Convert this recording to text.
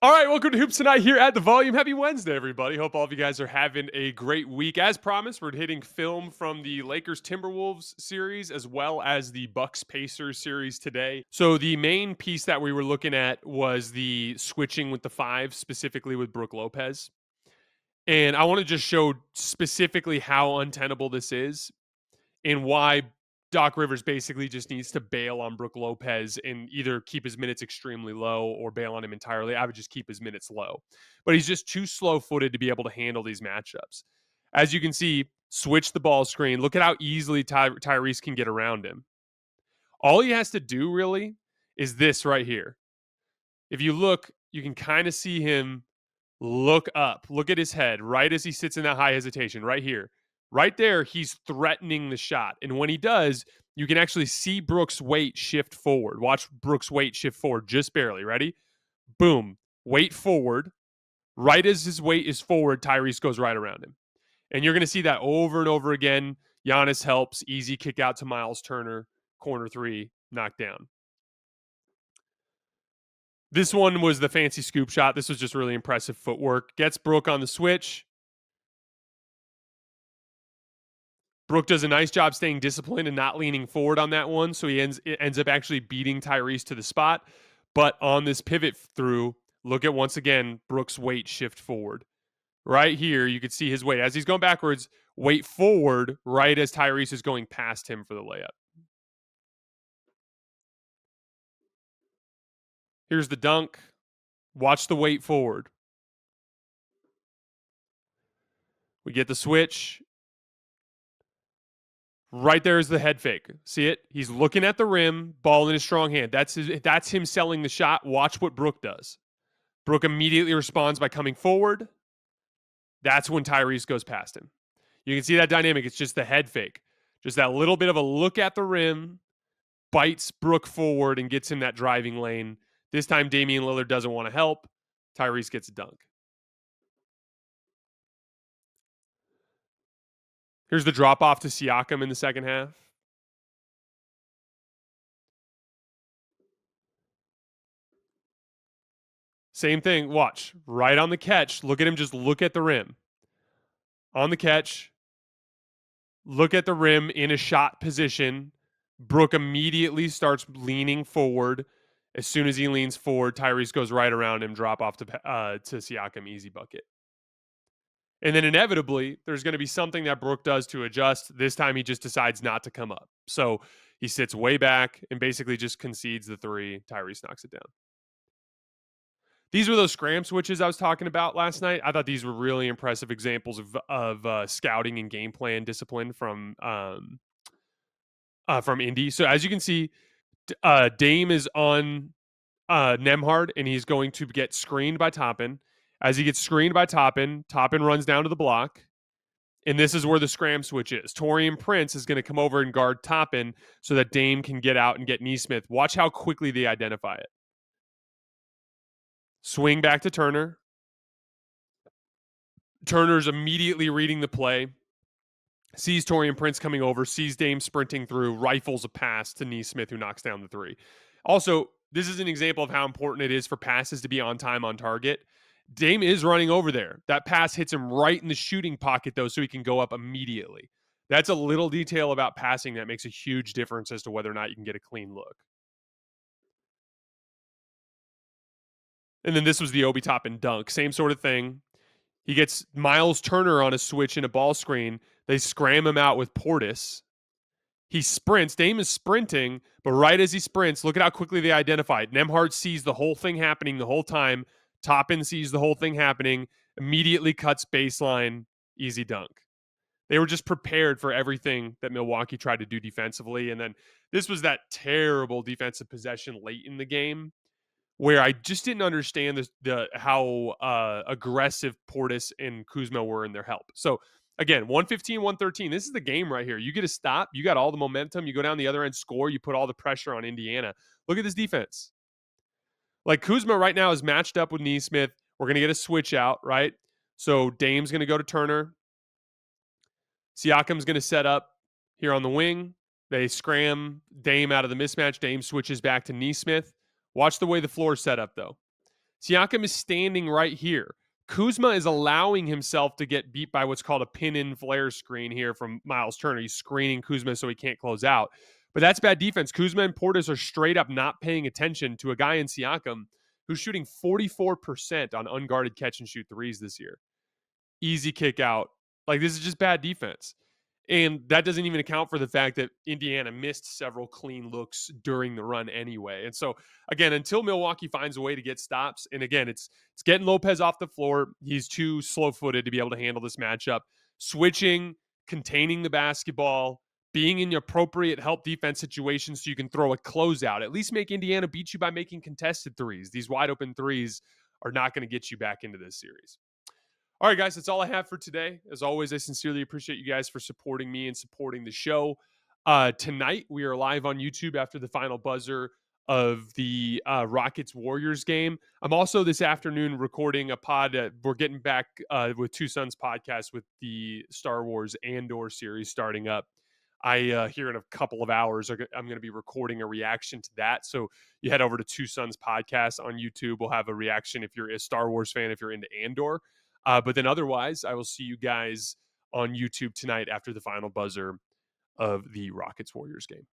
All right, welcome to Hoops Tonight here at the Volume. Happy Wednesday, everybody. Hope all of you guys are having a great week. As promised, we're hitting film from the Lakers-Timberwolves series as well as the Bucks-Pacers series today. So the main piece that we were looking at was the switching with the five, specifically with Brook Lopez. And I want to just show specifically how untenable this is and why Doc Rivers basically just needs to bail on Brook Lopez and either keep his minutes extremely low or bail on him entirely. I would just keep his minutes low. But he's just too slow-footed to be able to handle these matchups. As you can see, switch the ball screen. Look at how easily Tyrese can get around him. All he has to do really is this right here. If you look, you can kind of see him look up. Look at his head right as he sits in that high hesitation right here. Right there, he's threatening the shot. And when he does, you can actually see Brook's weight shift forward. Watch Brook's weight shift forward just barely. Ready? Boom. Weight forward. Right as his weight is forward, Tyrese goes right around him. And you're going to see that over and over again. Giannis helps. Easy kick out to Miles Turner. Corner three. Knocked down. This one was the fancy scoop shot. This was just really impressive footwork. Gets Brook on the switch. Brook does a nice job staying disciplined and not leaning forward on that one, so he ends up actually beating Tyrese to the spot. But on this pivot through, look at once again Brook's weight shift forward. Right here, you could see his weight. As he's going backwards, weight forward right as Tyrese is going past him for the layup. Here's the dunk. Watch the weight forward. We get the switch. Right there is the head fake. See it? He's looking at the rim, ball in his strong hand. That's him selling the shot. Watch what Brook does. Brook immediately responds by coming forward. That's when Tyrese goes past him. You can see that dynamic. It's just the head fake. Just that little bit of a look at the rim, bites Brook forward and gets him that driving lane. This time, Damian Lillard doesn't want to help. Tyrese gets a dunk. Here's the drop off to Siakam in the second half. Same thing. Watch. Right on the catch. Look at him just look at the rim. On the catch. Look at the rim in a shot position. Brook immediately starts leaning forward. As soon as he leans forward, Tyrese goes right around him, drop off to Siakam, easy bucket. And then inevitably, there's going to be something that Brook does to adjust. This time, he just decides not to come up. So he sits way back and basically just concedes the three. Tyrese knocks it down. These were those scram switches I was talking about last night. I thought these were really impressive examples of scouting and game plan discipline from Indy. So as you can see, Dame is on Nembhard, and he's going to get screened by Toppin. As he gets screened by Toppin runs down to the block, and this is where the scram switch is. Taurean Prince is going to come over and guard Toppin so that Dame can get out and get Nesmith. Watch how quickly they identify it. Swing back to Turner. Turner's immediately reading the play. Sees Taurean Prince coming over, sees Dame sprinting through, rifles a pass to Nesmith, who knocks down the three. Also, this is an example of how important it is for passes to be on time, on target. Dame is running over there. That pass hits him right in the shooting pocket, though, so he can go up immediately. That's a little detail about passing that makes a huge difference as to whether or not you can get a clean look. And then this was the Obi Toppin dunk. Same sort of thing. He gets Miles Turner on a switch in a ball screen. They scram him out with Portis. He sprints. Dame is sprinting, but right as he sprints, look at how quickly they identify it. Nembhard sees the whole thing happening the whole time. Toppin sees the whole thing happening, immediately cuts baseline, easy dunk. They were just prepared for everything that Milwaukee tried to do defensively. And then this was that terrible defensive possession late in the game where I just didn't understand how aggressive Portis and Kuzma were in their help. So again, 115, 113. This is the game right here. You get a stop. You got all the momentum. You go down the other end, score. You put all the pressure on Indiana. Look at this defense. Like Kuzma right now is matched up with Nesmith. We're going to get a switch out, right? So Dame's going to go to Turner. Siakam's going to set up here on the wing. They scram Dame out of the mismatch. Dame switches back to Nesmith. Watch the way the floor is set up, though. Siakam is standing right here. Kuzma is allowing himself to get beat by what's called a pin-in flare screen here from Miles Turner. He's screening Kuzma so he can't close out. But that's bad defense. Kuzma and Portis are straight up not paying attention to a guy in Siakam who's shooting 44% on unguarded catch and shoot threes this year. Easy kick out. Like, this is just bad defense. And that doesn't even account for the fact that Indiana missed several clean looks during the run anyway. And so, again, until Milwaukee finds a way to get stops, and again, it's getting Lopez off the floor. He's too slow-footed to be able to handle this matchup. Switching, containing the basketball, being in the appropriate help defense situations so you can throw a closeout. At least make Indiana beat you by making contested threes. These wide open threes are not going to get you back into this series. All right, guys, that's all I have for today. As always, I sincerely appreciate you guys for supporting me and supporting the show. Tonight, we are live on YouTube after the final buzzer of the Rockets-Warriors game. I'm also this afternoon recording a pod. We're getting back with Two Sons podcast with the Star Wars Andor series starting up. Here in a couple of hours, I'm going to be recording a reaction to that. So you head over to Two Sons podcast on YouTube. We'll have a reaction if you're a Star Wars fan, if you're into Andor. But then otherwise, I will see you guys on YouTube tonight after the final buzzer of the Rockets-Warriors game.